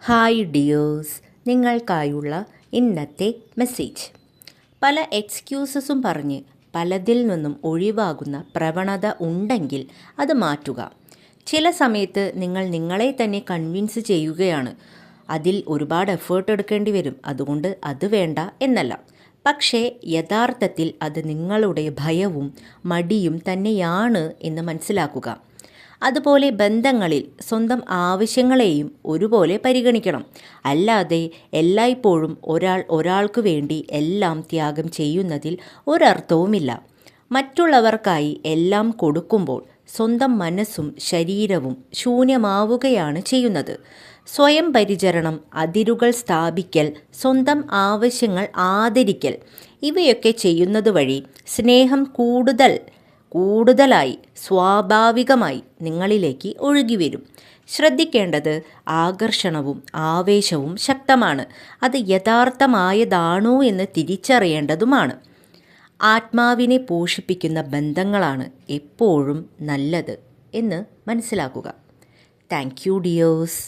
Hi dears, നിങ്ങൾക്കായുള്ള ഇന്നത്തെ message. പല എക്സ്ക്യൂസസും പറഞ്ഞ് പലതിൽ നിന്നും ഒഴിവാകുന്ന പ്രവണത ഉണ്ടെങ്കിൽ അത് മാറ്റുക. ചില സമയത്ത് നിങ്ങൾ നിങ്ങളെ തന്നെ കൺവിൻസ് ചെയ്യുകയാണ്. അതിൽ ഒരുപാട് എഫേർട്ട് എടുക്കേണ്ടി വരും, അതുകൊണ്ട് അത് വേണ്ട എന്നല്ല. പക്ഷേ യഥാർത്ഥത്തിൽ അത് നിങ്ങളുടെ ഭയവും മടിയും തന്നെയാണ് എന്ന് മനസ്സിലാക്കുക. അതുപോലെ ബന്ധങ്ങളിൽ സ്വന്തം ആവശ്യങ്ങളെയും ഒരുപോലെ പരിഗണിക്കണം. അല്ലാതെ എല്ലായ്പ്പോഴും ഒരാൾക്ക് വേണ്ടി എല്ലാം ത്യാഗം ചെയ്യുന്നതിൽ ഒരർത്ഥവുമില്ല. മറ്റുള്ളവർക്കായി എല്ലാം കൊടുക്കുമ്പോൾ സ്വന്തം മനസ്സും ശരീരവും ശൂന്യമാവുകയാണ് ചെയ്യുന്നത്. സ്വയം പരിചരണം, അതിരുകൾ സ്ഥാപിക്കൽ, സ്വന്തം ആവശ്യങ്ങൾ ആദരിക്കൽ ഇവയൊക്കെ ചെയ്യുന്നത് വഴി സ്നേഹം കൂടുതലായി സ്വാഭാവികമായി നിങ്ങളിലേക്ക് ഒഴുകിവരും. ശ്രദ്ധിക്കേണ്ടത് ആകർഷണവും ആവേശവും ശക്തമാണ്. അത് യഥാർത്ഥമായതാണോ എന്ന് തിരിച്ചറിയേണ്ടതുമാണ്. ആത്മാവിനെ പോഷിപ്പിക്കുന്ന ബന്ധങ്ങളാണ് എപ്പോഴും നല്ലത് എന്ന് മനസ്സിലാക്കുക. Thank you dears.